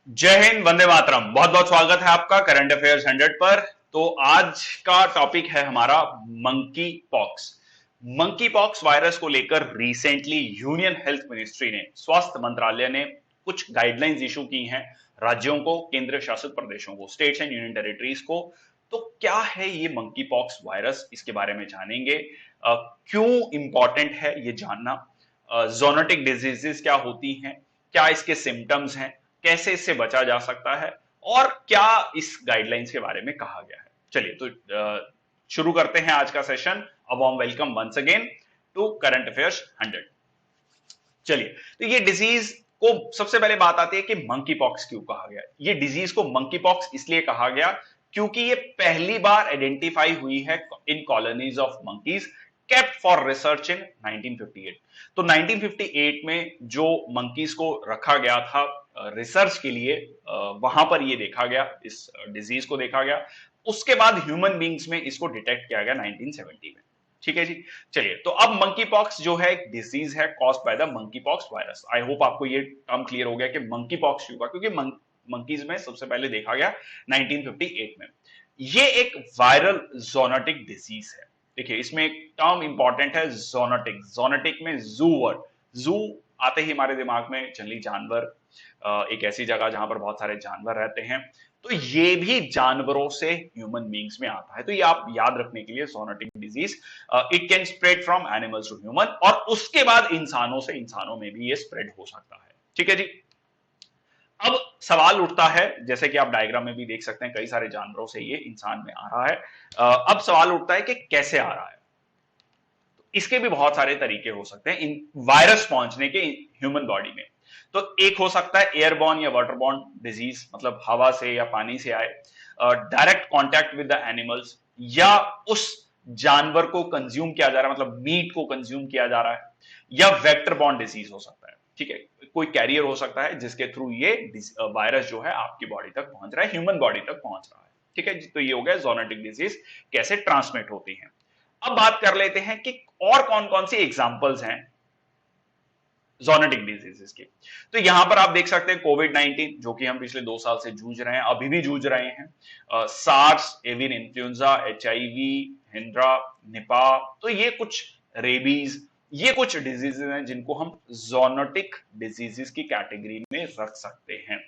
जय हिंद, वंदे मातरम। बहुत बहुत स्वागत है आपका करंट अफेयर्स 100 पर। तो आज का टॉपिक है हमारा monkey pox. Monkey pox virus को लेकर रिसेंटली यूनियन हेल्थ मिनिस्ट्री ने, स्वास्थ्य मंत्रालय ने कुछ गाइडलाइंस इशू की हैं राज्यों को, केंद्र शासित प्रदेशों को, स्टेट्स एंड यूनियन टेरिटरीज को। तो क्या है ये मंकी पॉक्स वायरस, इसके बारे में जानेंगे। क्यों इंपॉर्टेंट है ये जानना, जोनोटिक डिजीजेस क्या होती हैं, क्या इसके सिम्टम्स हैं, कैसे इससे बचा जा सकता है, और क्या इस गाइडलाइंस के बारे में कहा गया है। चलिए तो शुरू करते हैं आज का session. A warm welcome once again to current affairs 100। चलिए, तो ये डिजीज को सबसे पहले बात आती है कि मंकी पॉक्स क्यों कहा गया। ये डिजीज को मंकी पॉक्स इसलिए कहा गया क्योंकि ये पहली बार आइडेंटिफाई हुई है in colonies of monkeys kept for research in 1958। तो 1958 में जो मंकीज को रखा गया था रिसर्च के लिए, वहां पर ये देखा गया, इस डिजीज को देखा गया। उसके बाद ह्यूमन बींग्स में इसको डिटेक्ट किया गया 1970 में। ठीक है जी। चलिए, तो अब मंकी पॉक्स जो है एक डिजीज है caused by the monkey pox virus. I hope आपको ये टर्म क्लियर हो गया कि मंकी पॉक्स क्यों हुआ, क्योंकि मंकीज में सबसे पहले देखा गया 1958 में। ये एक वायरल जोनोटिक डिजीज है। देखिए, इसमें एक टर्म इंपॉर्टेंट है, जोनोटिक। जोनोटिक में जू वर्ड, जू आते ही हमारे दिमाग में जंगली जानवर, एक ऐसी जगह जहां पर बहुत सारे जानवर रहते हैं। तो ये भी जानवरों से ह्यूमन बींग्स में आता है। तो ये आप याद रखने के लिए, zoonotic disease it can spread from animals to human, और उसके बाद इंसानों से इंसानों में भी ये स्प्रेड हो सकता है। ठीक है जी। अब सवाल उठता है, जैसे कि आप डायग्राम में भी देख सकते हैं, कई सारे जानवरों से ये इंसान में आ रहा है। अब सवाल उठता है कि कैसे आ रहा है। इसके भी बहुत सारे तरीके हो सकते हैं इन वायरस पहुंचने के ह्यूमन बॉडी में। तो एक हो सकता है एयरबॉर्न या वाटरबॉर्न डिजीज, मतलब हवा से या पानी से आए, direct contact with the animals, या उस जानवर को कंज्यूम किया जा रहा है, मतलब मीट को कंज्यूम किया जा रहा है, या वेक्टर बॉर्न डिजीज हो सकता है। ठीक है, कोई कैरियर हो सकता है जिसके थ्रू ये वायरस जो है आपकी बॉडी तक पहुंच रहा है, ह्यूमन बॉडी तक पहुंच रहा है। ठीक है, तो ये हो गया जोनोटिक डिजीज कैसे ट्रांसमिट होती है। अब बात कर लेते हैं कि और कौन कौन सी एग्जांपल्स हैं जोनोटिक डिजीजेस की। तो यहां पर आप देख सकते हैं कोविड-19, जो कि हम पिछले 2 साल से जूझ रहे हैं, अभी भी जूझ रहे हैं। SARS, avian influenza, HIV, Hendra, Nipah, तो ये कुछ, रेबीज, ये कुछ डिजीजेस हैं जिनको हम जोनोटिक डिजीजेस की कैटेगरी में रख सकते हैं।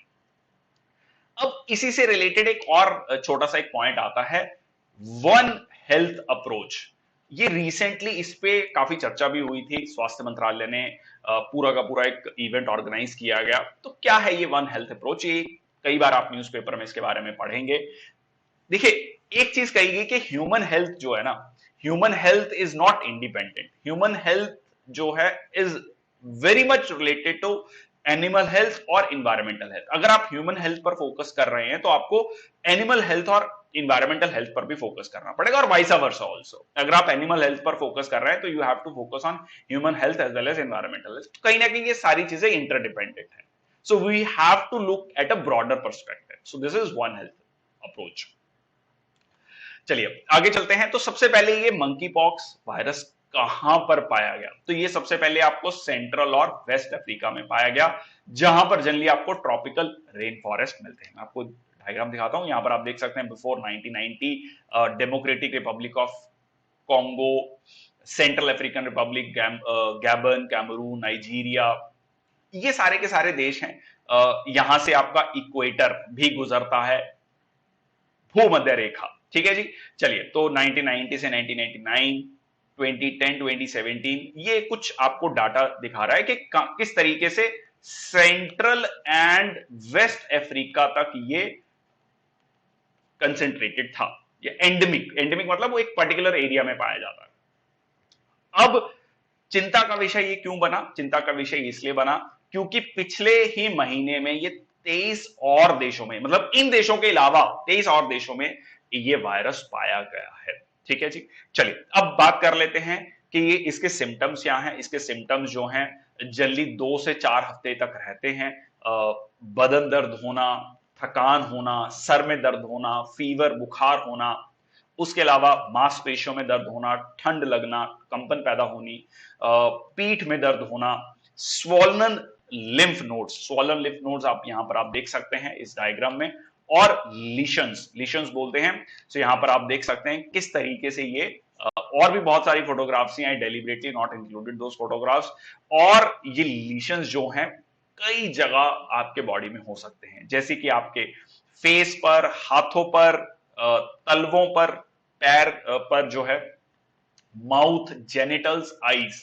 अब इसी से रिलेटेड एक और छोटा सा एक पॉइंट आता है, वन हेल्थ अप्रोच। ये रिसेंटली इस पे काफी चर्चा भी हुई थी, स्वास्थ्य मंत्रालय ने पूरा का पूरा एक इवेंट ऑर्गेनाइज किया गया। तो क्या है ये वन हेल्थ अप्रोच? ये कई बार आप न्यूज़पेपर में इसके बारे में पढ़ेंगे। देखिए, एक चीज कही गई कि ह्यूमन हेल्थ जो है ना, human health is not independent. Human health जो है is very much related to animal health और इन्वायरमेंटल हेल्थ। अगर आप ह्यूमन हेल्थ पर फोकस कर रहे हैं तो आपको एनिमल हेल्थ और इन्वायरमेंटल हेल्थ पर भी फोकस करना पड़ेगा, और वाइस वर्सा ऑल्सो। अगर आप एनिमल हेल्थ पर फोकस कर रहे हैं तो you have to focus on human health as well as environmental health. तो कहीं ना कहीं ये सारी चीजें इंटरडिपेंडेंट है। So we have to look at a broader perspective. So this is one health approach. चलिए आगे चलते हैं। तो सबसे पहले ये मंकी पॉक्स वायरस कहां पर पाया गया? तो ये सबसे पहले आपको सेंट्रल और वेस्ट अफ्रीका में पाया गया, जहां पर जनरली आपको ट्रॉपिकल रेन फॉरेस्ट मिलते हैं। मैं आपको डायग्राम दिखाता हूं, यहां पर आप देख सकते हैं before 1990 Democratic Republic of Congo, Central African Republic, Gabon, Cameroon, Nigeria, ये सारे के सारे देश हैं। यहां से आपका इक्वेटर भी गुजरता है, भूमध्य रेखा। ठीक है जी। चलिए, तो 1990 से 1999, 2010, 2017, ये कुछ आपको डाटा दिखा रहा है कि किस तरीके से सेंट्रल एंड वेस्ट अफ्रीका तक ये कंसेंट्रेटेड था। ये एंडेमिक, एंडेमिक मतलब वो एक पर्टिकुलर एरिया में पाया जाता है। अब चिंता का विषय ये क्यों बना? चिंता का विषय इसलिए बना क्योंकि पिछले ही महीने में ये 23 और देशों में, मतलब इन देशों के अलावा 23 और देशों में ये वायरस पाया गया है। ठीक है जी। चलिए, अब बात कर लेते हैं कि ये इसके सिम्टम्स क्या हैं। इसके सिम्टम्स जो हैं जल्दी 2 से 4 हफ्ते तक रहते हैं। बदन दर्द होना, थकान होना, सर में दर्द होना, फीवर, बुखार होना, उसके अलावा मांसपेशियों में दर्द होना, ठंड लगना, कंपन पैदा होनी, पीठ में दर्द होना, swollen lymph nodes, swollen lymph nodes आप यहां पर आप देख सकते हैं इस डायग्राम में, और लीशंस बोलते हैं। तो यहां पर आप देख सकते हैं किस तरीके से ये और भी बहुत सारी फोटोग्राफ्स हैं, deliberately not included those photographs. और ये लीशंस जो हैं कई जगह आपके बॉडी में हो सकते हैं, जैसे कि आपके फेस पर, हाथों पर, तलवों पर, पैर पर जो है, माउथ, जेनिटल्स, आईज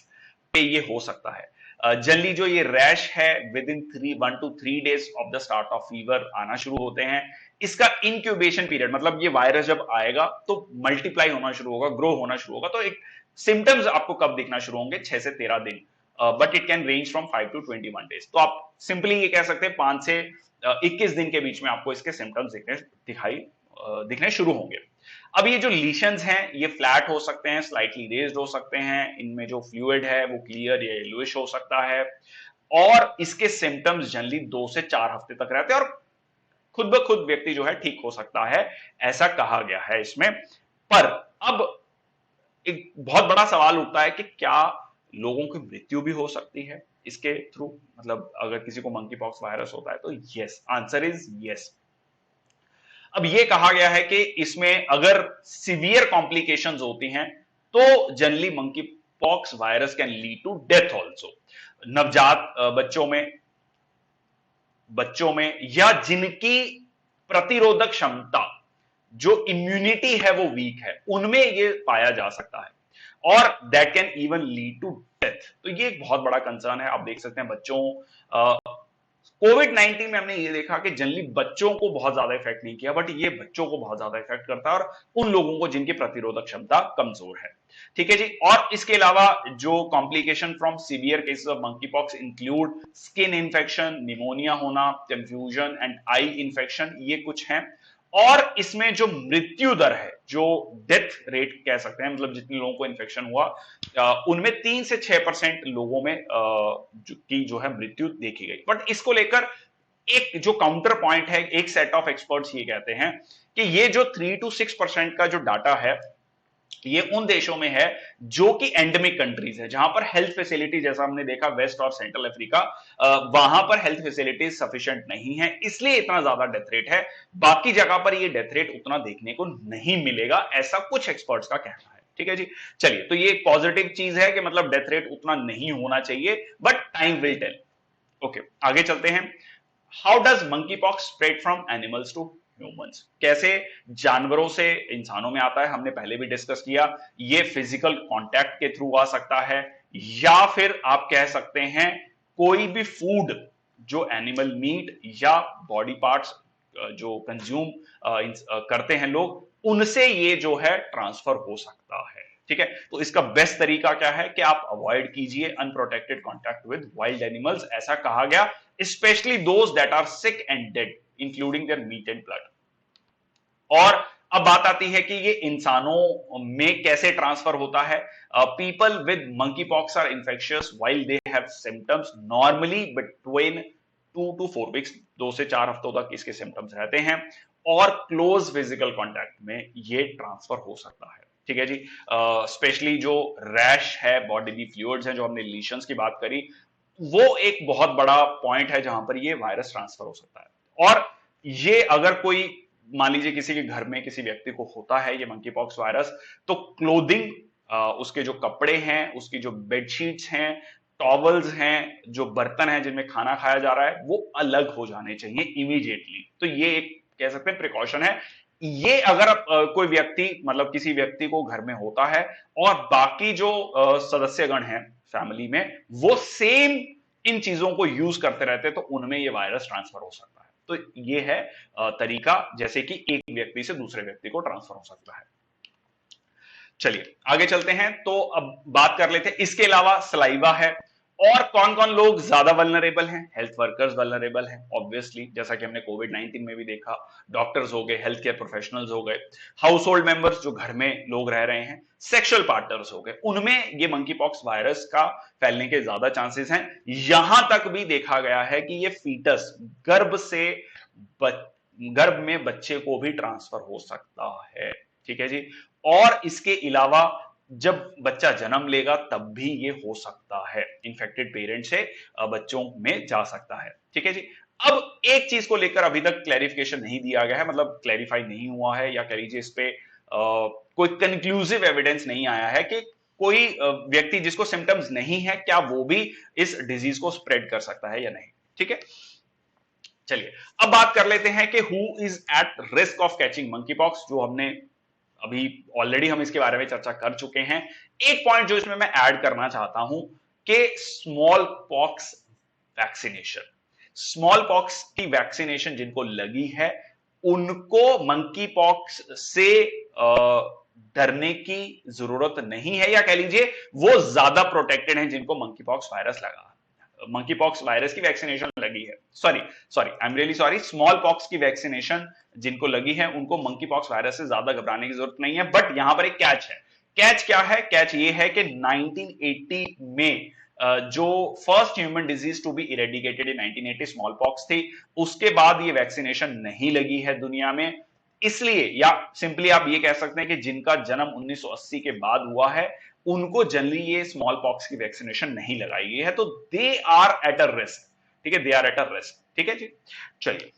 पे ये हो सकता है। जनरली जो ये रैश है with in 1 to 3 days of the start of fever आना शुरू होते हैं। इसका इंक्यूबेशन पीरियड, मतलब ये वायरस जब आएगा तो मल्टीप्लाई होना शुरू होगा, ग्रो होना शुरू होगा, तो एक सिम्टम्स आपको कब दिखना शुरू होंगे, 6 से 13 दिन, but it can range from 5 to 21 days. तो आप सिंपली ये कह सकते हैं 5 से 21 दिन के बीच में आपको इसके सिम्टम्स दिखने शुरू होंगे। अब ये जो लीशंस हैं ये फ्लैट हो सकते हैं, स्लाइटली रेज्ड हो सकते हैं, इनमें जो फ्लूइड है वो क्लियर या येलोइश हो सकता है, और इसके सिम्टम्स जनरली 2 से 4 हफ्ते तक रहते हैं, और खुद ब खुद व्यक्ति जो है ठीक हो सकता है, ऐसा कहा गया है इसमें। पर अब एक बहुत बड़ा सवाल उठता है कि क्या लोगों की मृत्यु भी हो सकती है इसके थ्रू, मतलब अगर किसी को मंकी पॉक्स वायरस होता है तो यस, आंसर इज यस। अब यह कहा गया है कि इसमें अगर सीवियर कॉम्प्लिकेशंस होती हैं तो generally monkey pox virus can lead to death also. नवजात बच्चों में या जिनकी प्रतिरोधक क्षमता, जो इम्यूनिटी है वो वीक है, उनमें ये पाया जा सकता है, और that can even lead to death. तो ये एक बहुत बड़ा कंसर्न है। आप देख सकते हैं बच्चों, कोविड-19 में हमने ये देखा कि जनरली बच्चों को बहुत ज्यादा इफेक्ट नहीं किया, बट ये बच्चों को बहुत ज्यादा इफेक्ट करता है, और उन लोगों को जिनकी प्रतिरोधक क्षमता कमजोर है। ठीक है जी। और इसके अलावा जो complication from severe cases of monkey pox include skin infection, pneumonia होना, कंफ्यूजन एंड आई इंफेक्शन, ये कुछ हैं। और इसमें जो मृत्यु दर है, जो डेथ रेट कह सकते हैं, मतलब जितने लोगों को इन्फेक्शन हुआ उनमें 3 से 6% लोगों में की जो है मृत्यु देखी गई। बट इसको लेकर एक जो काउंटर पॉइंट है, एक सेट ऑफ एक्सपर्ट्स ये कहते हैं कि ये जो 3 to 6% का जो डाटा है, ये उन देशों में है जो कि एंडेमिक कंट्रीज है, जहां पर हेल्थ फैसिलिटी, जैसा हमने देखा वेस्ट और सेंट्रल अफ्रीका, वहां पर हेल्थ फैसिलिटीज सफिशिएंट नहीं है, इसलिए इतना ज्यादा डेथ रेट है। बाकी जगह पर ये डेथ रेट उतना देखने को नहीं मिलेगा, ऐसा कुछ एक्सपर्ट्स का कहना है। ठीक है जी। चलिए, तो ये एक पॉजिटिव चीज है कि मतलब डेथ रेट उतना नहीं होना चाहिए, but time will tell. Okay, आगे चलते हैं। How does monkey pox spread from animals to humans? कैसे जानवरों से इंसानों में आता है, हमने पहले भी डिस्कस किया। ये फिजिकल कांटेक्ट के थ्रू आ सकता है, या फिर आप कह सकते हैं कोई भी फूड जो एनिमल मीट या बॉडी पार्ट्स जो कंज्यूम करते हैं लोग, उनसे ये जो है ट्रांसफर हो सकता है। ठीक है, तो इसका बेस्ट तरीका क्या है कि आप अवॉइड कीजिए unprotected contact with wild animals, ऐसा कहा गया, specially those that are sick and dead including their meat and blood. और अब बात आती है कि ये इंसानों में कैसे ट्रांसफर होता है। People with monkey pox are infectious while they have symptoms normally between 2 to 4 weeks, 2 से 4 हफ्तों तक इसके सिम्टम्स रहते हैं, और क्लोज फिजिकल कॉन्टैक्ट में ये ट्रांसफर हो सकता है। ठीक है जी। स्पेशली जो रैश है, बॉडी फ्लूइड्स हैं, जो हमने लीशंस की बात करी, वो एक बहुत बड़ा पॉइंट है जहां पर ये वायरस ट्रांसफर हो सकता है। और ये अगर कोई, मान लीजिए किसी के घर में किसी व्यक्ति को होता है ये मंकी पॉक्स वायरस, तो क्लोथिंग, उसके जो कपड़े हैं, उसकी जो बेडशीट्स हैं, टॉवल्स हैं, जो बर्तन हैं जिनमें खाना खाया जा रहा है, वो अलग हो जाने चाहिए इमीडिएटली। तो ये एक कह सकते हैं प्रिकॉशन है। ये अगर कोई व्यक्ति, मतलब किसी व्यक्ति को घर में होता है और बाकी जो सदस्यगण हैं फैमिली में, वो सेम इन चीजों को यूज करते रहते हैं, तो उनमें ये वायरस ट्रांसफर हो सकता है। तो ये है तरीका, जैसे कि एक व्यक्ति से दूसरे व्यक्ति को ट्रांसफर हो सकता है। चलिए आगे चलते हैं। तो अब बात कर लेते हैं, इसके अलावा सलाइवा है, और कौन कौन लोग ज्यादा वल्नरेबल हैं? हेल्थ वर्कर्स वल्नरेबल हैं ऑब्वियसली, जैसा कि हमने कोविड-19 में भी देखा। डॉक्टर्स हो गए, हेल्थ केयर प्रोफेशनल्स हो गए, हाउस होल्ड मेंबर्स जो घर में लोग रह रहे हैं, सेक्सुअल पार्टनर्स हो गए, उनमें ये मंकी पॉक्स वायरस का फैलने के ज्यादा चांसेस हैं। यहां तक भी देखा गया है कि ये फीटस, गर्भ में बच्चे को भी ट्रांसफर हो सकता है। ठीक है जी। और इसके अलावा जब बच्चा जन्म लेगा तब भी ये हो सकता है, इन्फेक्टेड पेरेंट से बच्चों में जा सकता है। ठीक है जी। अब एक चीज को लेकर अभी तक क्लैरिफिकेशन नहीं दिया गया है, मतलब क्लैरिफाई नहीं हुआ है, या कह लीजिए इस पे कोई कंक्लूसिव एविडेंस नहीं आया है कि कोई व्यक्ति जिसको सिम्टम्स नहीं है क्या वो भी इस डिजीज को स्प्रेड कर सकता है या नहीं। ठीक है, चलिए अब बात कर लेते हैं कि who is at risk of catching monkey pox, जो हमने अभी ऑलरेडी हम इसके बारे में चर्चा कर चुके हैं। एक पॉइंट जो इसमें मैं ऐड करना चाहता हूं कि small pox vaccination, small pox की वैक्सीनेशन जिनको लगी है उनको मंकी पॉक्स से डरने की जरूरत नहीं है, या कह लीजिए वो ज्यादा प्रोटेक्टेड हैं जिनको मंकी पॉक्स वायरस लगा, मंकी पॉक्स वायरस की वैक्सीनेशन लगी है, sorry sorry I am really sorry, small pox की वैक्सीनेशन जिनको लगी है उनको मंकी पॉक्स वायरस से ज्यादा घबराने की जरूरत नहीं है। बट यहां पर एक कैच है। कैच क्या है? कैच ये है कि 1980 में जो first human disease to be eradicated in 1980 small pox थी, उसके बाद ये वैक्सीनेशन नहीं लगी है दुनिया में, इसलिए, या सिंपली आप ये कह सकते हैं कि जिनका जन्म 1980 के बाद हुआ है उनको जनरली ये स्मॉल पॉक्स की वैक्सीनेशन नहीं लगाई गई है, तो they are at a risk. ठीक है, they are at a risk. ठीक है जी। चलिए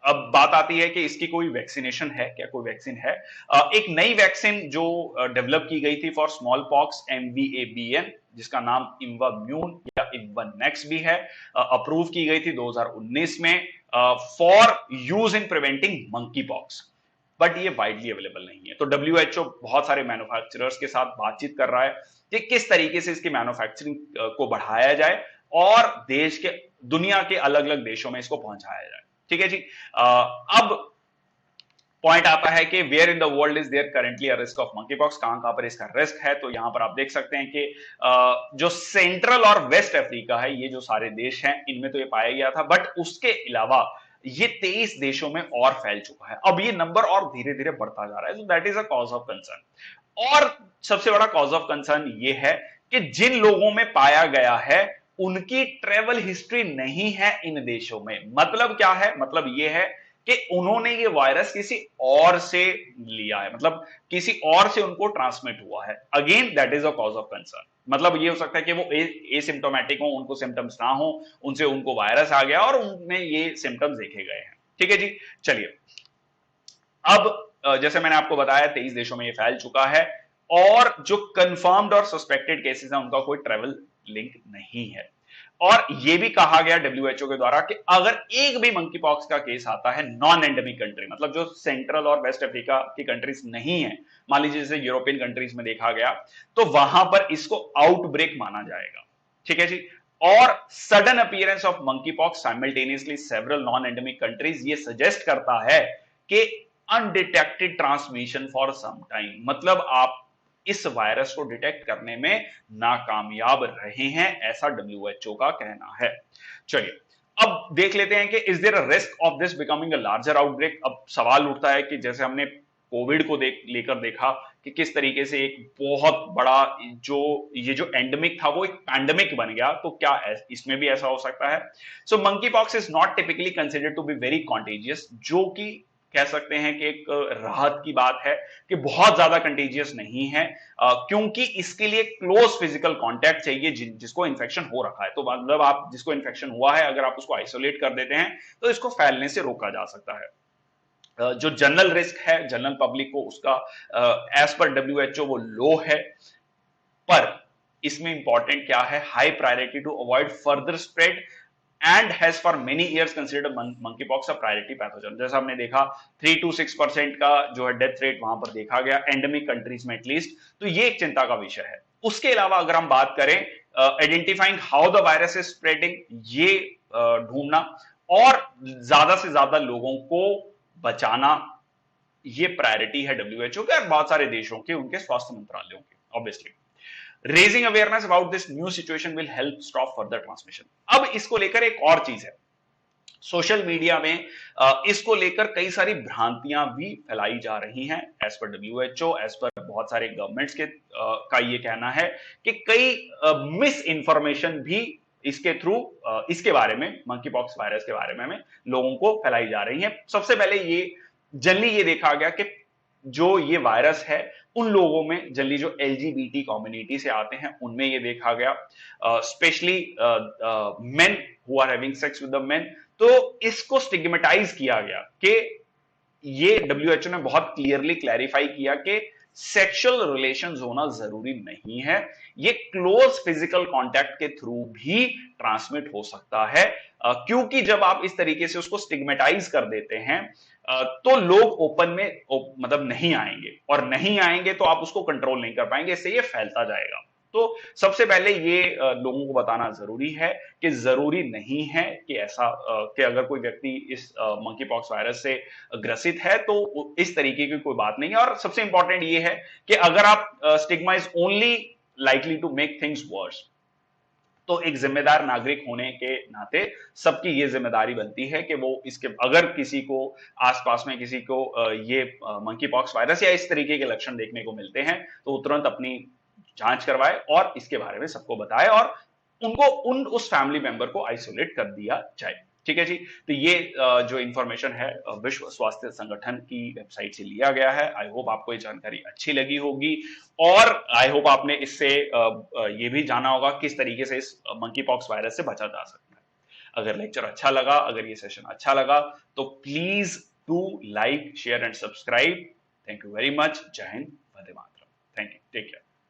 अब बात आती है कि इसकी कोई वैक्सीनेशन है क्या, कोई वैक्सीन है। एक नई वैक्सीन जो डेवलप की गई थी फॉर स्मॉल पॉक्स, MVABN, जिसका नाम इन्वाम्यून या इन्वानेक्स भी है, अप्रूव की गई थी 2019 में for use in preventing monkey pox, but ये वाइडली अवेलेबल नहीं है। तो WHO बहुत सारे मैन्युफैक्चरर्स के साथ बातचीत कर रहा है कि किस तरीके से इसकी मैन्युफैक्चरिंग को बढ़ाया जाए और देश के, दुनिया के अलग अलग देशों में इसको पहुंचाया जाए। ठीक है जी। अब पॉइंट आता है कि where in the world is there currently a risk of monkey pox, कहां पर इसका रिस्क है। तो यहां पर आप देख सकते हैं कि जो सेंट्रल और वेस्ट अफ्रीका है, ये जो सारे देश हैं इनमें तो ये पाया गया था, बट उसके अलावा ये 23 देशों में और फैल चुका है। अब ये नंबर और धीरे धीरे बढ़ता जा रहा है, so that is a cause of concern. और सबसे बड़ा कॉज ऑफ कंसर्न ये है कि जिन लोगों में पाया गया है उनकी ट्रेवल हिस्ट्री नहीं है इन देशों में। मतलब क्या है? मतलब ये है कि उन्होंने ये वायरस किसी और से लिया है, मतलब किसी और से उनको ट्रांसमिट हुआ है। Again that is a cause of concern. मतलब ये हो सकता है कि वो एसिम्टोमेटिक हो, उनको सिम्टम्स ना हो, उनसे उनको वायरस आ गया और उनमें ये सिम्टम्स देखे गए हैं। ठीक है जी। चलिए अब जैसे मैंने आपको बताया 23 देशों में ये फैल चुका है और जो कंफर्म्ड और सस्पेक्टेड केसेस हैं उनका कोई ट्रेवल लिंक नहीं है। और यह भी कहा गया WHO के द्वारा कि अगर एक भी मंकी पॉक्स का केस आता है नॉन एंडेमिक कंट्री, मतलब जो सेंट्रल और वेस्ट अफ्रीका की कंट्रीज नहीं है, मान लीजिए जैसे यूरोपियन कंट्रीज में देखा गया, तो वहां पर इसको आउटब्रेक माना जाएगा। ठीक है जी। और sudden appearance of monkey pox simultaneously several non endemic countries, ये सजेस्ट करता है कि undetected transmission for some time, मतलब आप इस वायरस को डिटेक्ट करने में नाकामयाब रहे हैं, ऐसा WHO का कहना है। चलिए अब देख लेते हैं कि is there a risk of this becoming a larger outbreak. अब सवाल उठता है कि जैसे हमने कोविड को लेकर देखा कि किस तरीके से एक बहुत बड़ा जो एंडेमिक था वो एक पैंडेमिक बन गया, तो क्या इसमें भी ऐसा हो सकता है? So monkeypox is not typically considered to be very contagious, जो कि कह सकते हैं कि एक राहत की बात है कि बहुत ज्यादा कंटेजियस नहीं है, क्योंकि इसके लिए क्लोज फिजिकल कांटेक्ट चाहिए जिसको इन्फेक्शन हो रखा है। तो मतलब आप जिसको इन्फेक्शन हुआ है अगर आप उसको आइसोलेट कर देते हैं तो इसको फैलने से रोका जा सकता है। जो जनरल रिस्क है जनरल पब्लिक को, उसका एज पर WHO वो लो है, पर इसमें इंपॉर्टेंट क्या है? High priority to avoid further spread and has for many years considered monkey pox a priority pathogen. जैसा हमने देखा 3 to 6% का जो है डेथ रेट वहां पर देखा गया एंडेमिक कंट्रीज में एटलीस्ट, तो ये एक चिंता का विषय है। उसके अलावा अगर हम बात करें identifying how the virus is spreading, ये ढूंढना और ज्यादा से ज्यादा लोगों को बचाना, ये प्रायोरिटी है WHO के और बहुत सारे देशों के, उनके स्वास्थ्य मंत्रालयों के। Obviously raising awareness about this new situation will help stop further transmission. अब इसको लेकर एक और चीज है, सोशल मीडिया में इसको लेकर कई सारी भ्रांतियां भी फैलाई जा रही हैं। As per WHO, as per बहुत सारे गवर्नमेंट्स के का ये कहना है कि कई मिस इंफॉर्मेशन भी इसके थ्रू इसके बारे में, मंकी पॉक्स वायरस के बारे में लोगों को फैलाई जा रही है। सबसे पहले ये जनरली ये देखा गया कि जो ये वायरस है उन लोगों में जनरली जो एलजीबीटी कम्युनिटी से आते हैं उनमें ये देखा गया, specially men who are having sex with the men. तो इसको स्टिग्मेटाइज किया गया कि ये डब्ल्यूएचओ ने बहुत क्लियरली क्लैरिफाई किया कि सेक्सुअल रिलेशंस होना जरूरी नहीं है, ये क्लोज फिजिकल कांटेक्ट के थ्रू भी ट्रांसमिट हो सकता है। क्योंकि जब आप इस तरीके से उसको स्टिग्मेटाइज कर देते हैं तो लोग ओपन में मतलब नहीं आएंगे, और नहीं आएंगे तो आप उसको कंट्रोल नहीं कर पाएंगे, इससे ये फैलता जाएगा। तो सबसे पहले ये लोगों को बताना जरूरी है कि जरूरी नहीं है कि ऐसा कि अगर कोई व्यक्ति इस मंकी पॉक्स वायरस से ग्रसित है तो इस तरीके की कोई बात नहीं है। और सबसे इंपॉर्टेंट ये है कि अगर आप stigma is only likely to make things worse, तो एक जिम्मेदार नागरिक होने के नाते सबकी ये जिम्मेदारी बनती है कि वो इसके अगर किसी को आसपास में किसी को ये मंकी पॉक्स वायरस या इस तरीके के लक्षण देखने को मिलते हैं तो वो तुरंत अपनी जांच करवाए और इसके बारे में सबको बताए और उनको उस फैमिली मेंबर को आइसोलेट कर दिया जाए। ठीक है जी। तो ये जो इंफॉर्मेशन है विश्व स्वास्थ्य संगठन की वेबसाइट से लिया गया है। आई होप आपको ये जानकारी अच्छी लगी होगी और आई होप आपने इससे ये भी जाना होगा किस तरीके से इस मंकी पॉक्स वायरस से बचा जा सकता है। अगर लेक्चर अच्छा लगा, अगर ये सेशन अच्छा लगा तो please do like, share and subscribe. Thank you very much. जय हिंद, वंदे मातरम। Thank you, take care.